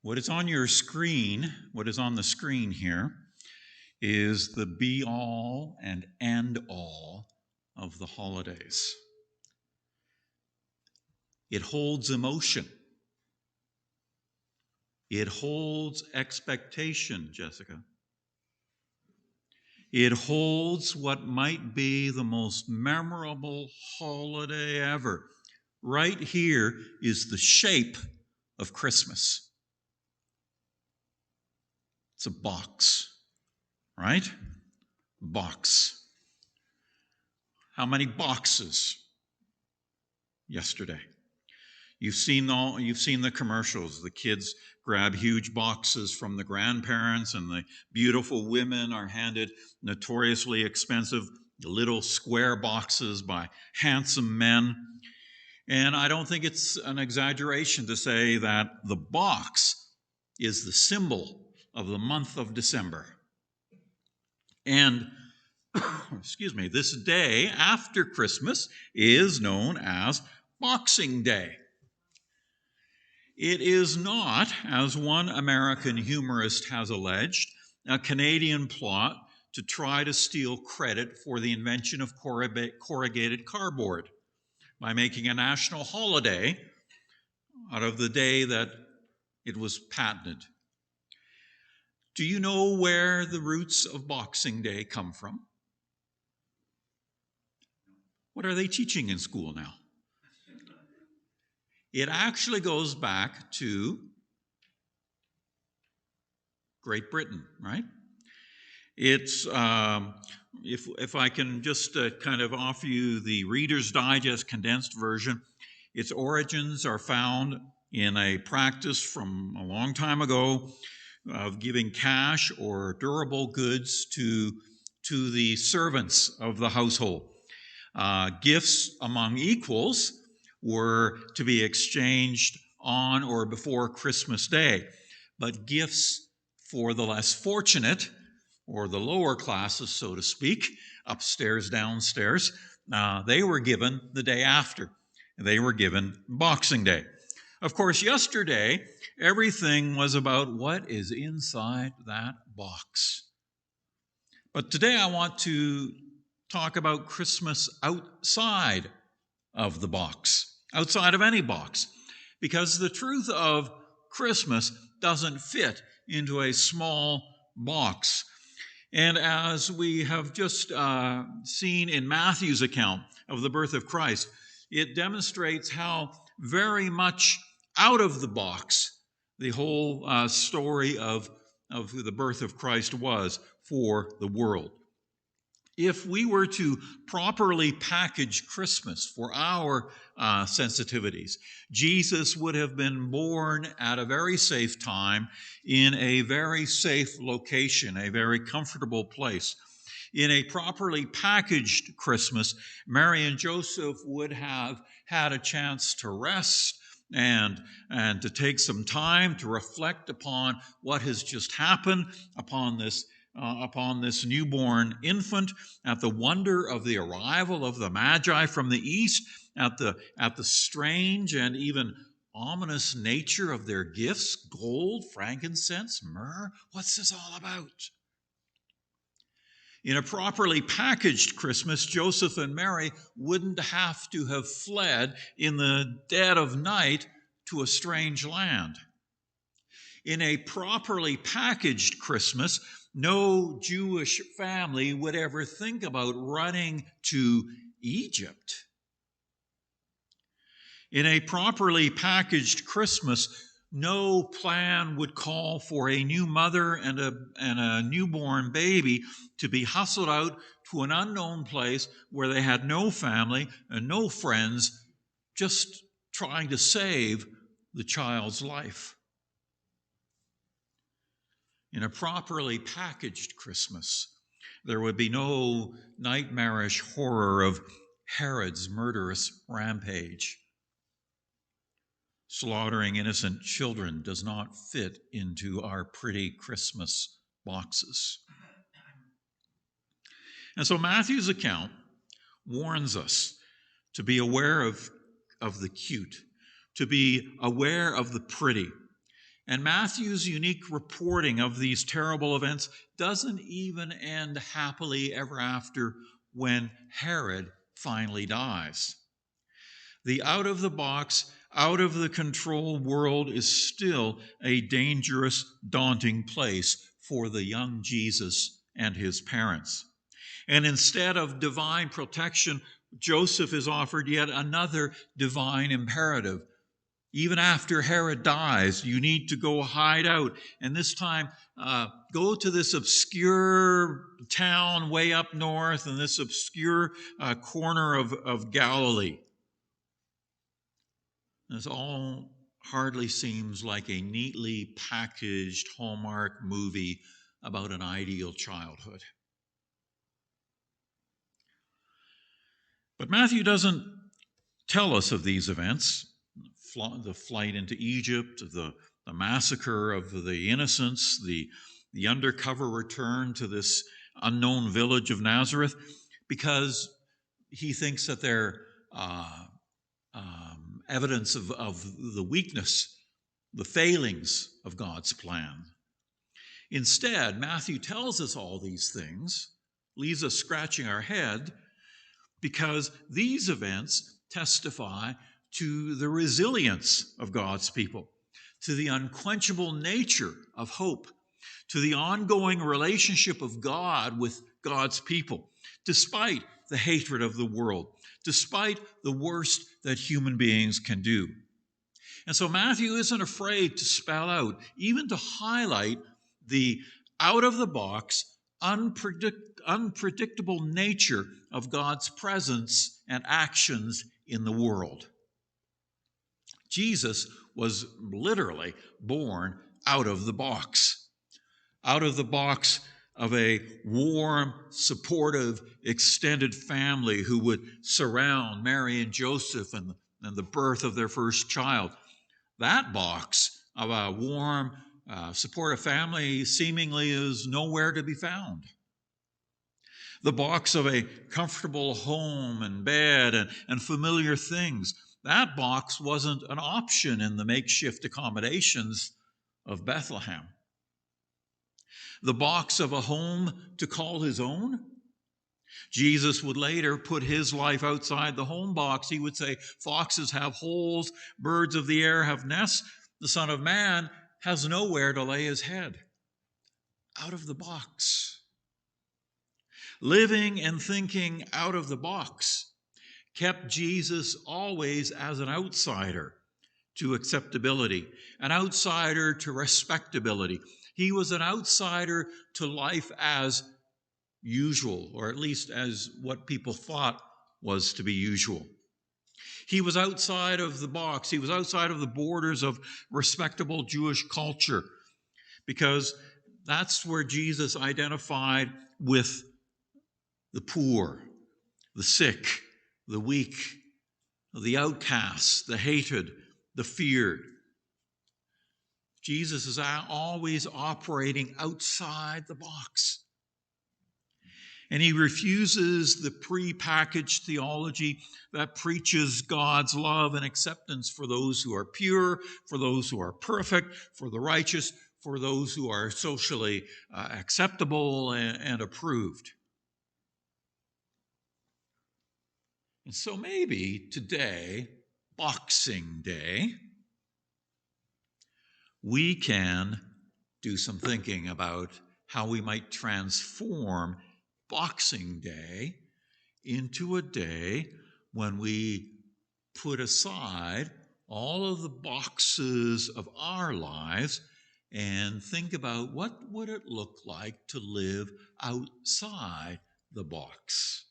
What is on your screen, what is on the screen here, is the be all and end all of the holidays. It holds emotion. It holds expectation, Jessica. It holds what might be the most memorable holiday ever. Right here is the shape of Christmas. It's a box, right? Box. How many boxes yesterday? You've seen the commercials. The kids grab huge boxes from the grandparents, and the beautiful women are handed notoriously expensive little square boxes by handsome men. And I don't think it's an exaggeration to say that the box is the symbol of the month of December. And, this day after Christmas is known as Boxing Day. It is not, as one American humorist has alleged, a Canadian plot to try to steal credit for the invention of corrugated cardboard by making a national holiday out of the day that it was patented. Do you know where the roots of Boxing Day come from? What are they teaching in school now? It actually goes back to Great Britain, right? It's, if I can just kind of offer you the Reader's Digest condensed version, its origins are found in a practice from a long time ago of giving cash or durable goods to the servants of the household. Gifts among equals were to be exchanged on or before Christmas Day, but gifts for the less fortunate, or the lower classes, so to speak, upstairs, downstairs, they were given the day after. They were given Boxing Day. Of course, yesterday, everything was about what is inside that box. But today I want to talk about Christmas outside of the box, outside of any box, because the truth of Christmas doesn't fit into a small box. And as we have just seen in Matthew's account of the birth of Christ, it demonstrates how very much out of the box the whole story of the birth of Christ was for the world. If we were to properly package Christmas for our sensitivities, Jesus would have been born at a very safe time in a very safe location, a very comfortable place. In a properly packaged Christmas, Mary and Joseph would have had a chance to rest and to take some time to reflect upon what has just happened, upon this newborn infant, at the wonder of the arrival of the Magi from the east, at the strange and even ominous nature of their gifts, gold, frankincense, myrrh. What's this all about? In a properly packaged Christmas, Joseph and Mary wouldn't have to have fled in the dead of night to a strange land. In a properly packaged Christmas, no Jewish family would ever think about running to Egypt. In a properly packaged Christmas, no plan would call for a new mother and a newborn baby to be hustled out to an unknown place where they had no family and no friends, just trying to save the child's life. In a properly packaged Christmas, there would be no nightmarish horror of Herod's murderous rampage. Slaughtering innocent children does not fit into our pretty Christmas boxes. And so Matthew's account warns us to be aware of the cute, to be aware of the pretty, And Matthew's unique reporting of these terrible events doesn't even end happily ever after when Herod finally dies. The out of the box, out of the control world is still a dangerous, daunting place for the young Jesus and his parents. And instead of divine protection, Joseph is offered yet another divine imperative. Even after Herod dies, you need to go hide out. And this time, go to this obscure town way up north in this obscure corner of Galilee. This all hardly seems like a neatly packaged Hallmark movie about an ideal childhood. But Matthew doesn't tell us of these events. The flight into Egypt, the massacre of the innocents, the undercover return to this unknown village of Nazareth, because he thinks that they're evidence of the weakness, the failings of God's plan. Instead, Matthew tells us all these things, leaves us scratching our head, because these events testify to the resilience of God's people, to the unquenchable nature of hope, to the ongoing relationship of God with God's people, despite the hatred of the world, despite the worst that human beings can do. And so Matthew isn't afraid to spell out, even to highlight, the out-of-the-box, unpredictable nature of God's presence and actions in the world. Jesus was literally born out of the box of a warm, supportive, extended family who would surround Mary and Joseph and the birth of their first child. That box of a warm, supportive family seemingly is nowhere to be found. The box of a comfortable home and bed and familiar things, that box wasn't an option in the makeshift accommodations of Bethlehem. The box of a home to call his own? Jesus would later put his life outside the home box. He would say, foxes have holes, birds of the air have nests. The Son of Man has nowhere to lay his head. Out of the box. Living and thinking out of the box kept Jesus always as an outsider to acceptability, an outsider to respectability. He was an outsider to life as usual, or at least as what people thought was to be usual. He was outside of the box. He was outside of the borders of respectable Jewish culture, because that's where Jesus identified with the poor, the sick, the weak, the outcasts, the hated, the feared. Jesus is always operating outside the box. And he refuses the pre-packaged theology that preaches God's love and acceptance for those who are pure, for those who are perfect, for the righteous, for those who are socially acceptable and approved. And so maybe today, Boxing Day, we can do some thinking about how we might transform Boxing Day into a day when we put aside all of the boxes of our lives and think about what would it look like to live outside the box.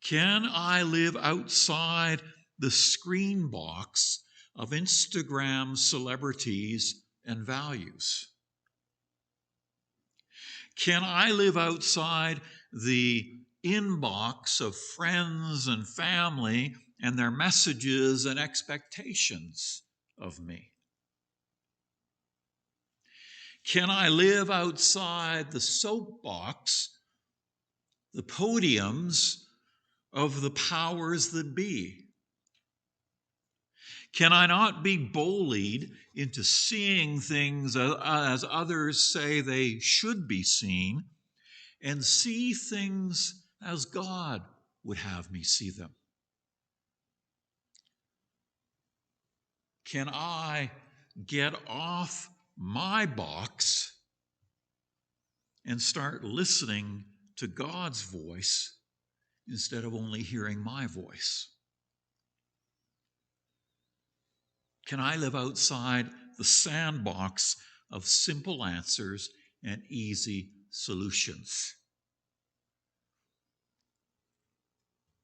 Can I live outside the screen box of Instagram celebrities and values? Can I live outside the inbox of friends and family and their messages and expectations of me? Can I live outside the soapbox, the podiums of the powers that be? Can I not be bullied into seeing things as others say they should be seen, and see things as God would have me see them? Can I get off my box and start listening to God's voice instead of only hearing my voice? Can I live outside the sandbox of simple answers and easy solutions?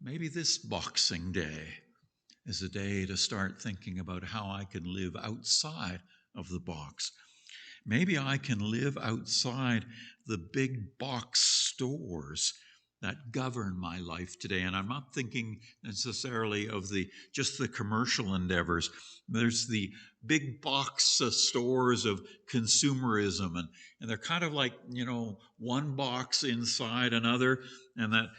Maybe this Boxing Day is a day to start thinking about how I can live outside of the box. Maybe I can live outside the big box stores that govern my life today. And I'm not thinking necessarily of just the commercial endeavors. There's the big box stores of consumerism, and they're kind of like, one box inside another, and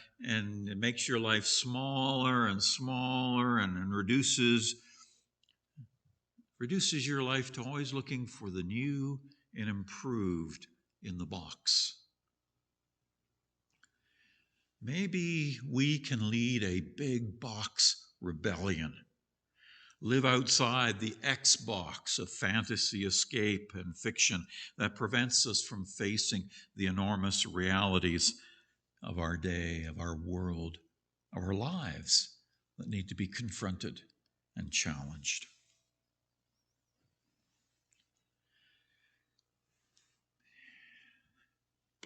it makes your life smaller and smaller, and reduces your life to always looking for the new and improved in the box. Maybe we can lead a big box rebellion, live outside the X box of fantasy, escape, and fiction that prevents us from facing the enormous realities of our day, of our world, of our lives that need to be confronted and challenged.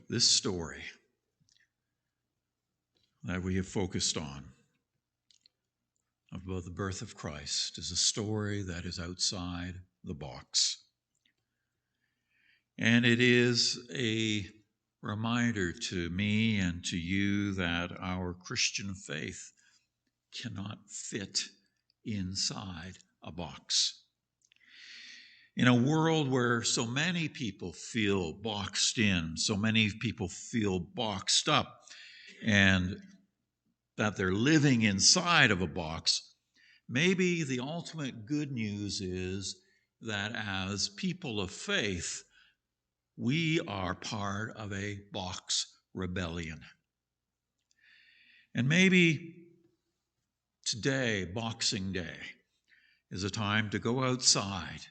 This story that we have focused on about the birth of Christ is a story that is outside the box. And it is a reminder to me and to you that our Christian faith cannot fit inside a box. In a world where so many people feel boxed in, so many people feel boxed up, and that they're living inside of a box, maybe the ultimate good news is that as people of faith, we are part of a box rebellion. And maybe today, Boxing Day, is a time to go outside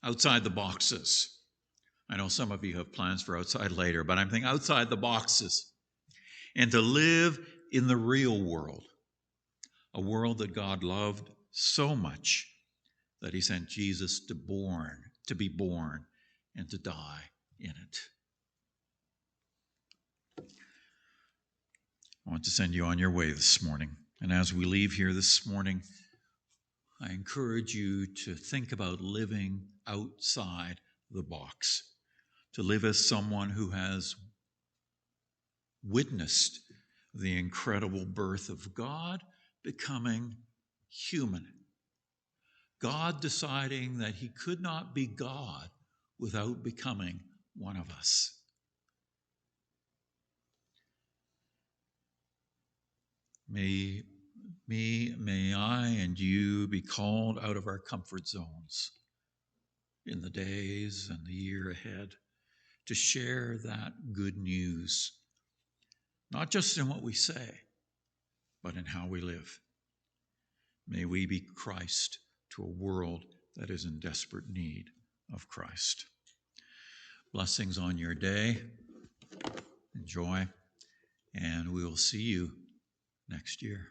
the boxes. I know some of you have plans for outside later, but I'm thinking outside the boxes, and to live in the real world, a world that God loved so much that he sent Jesus to be born and to die in it. I want to send you on your way this morning. And as we leave here this morning, I encourage you to think about living outside the box, to live as someone who has witnessed the incredible birth of God becoming human. God deciding that he could not be God without becoming one of us. May I and you be called out of our comfort zones in the days and the year ahead to share that good news, not just in what we say, but in how we live. May we be Christ to a world that is in desperate need of Christ. Blessings on your day. Enjoy, and we will see you next year.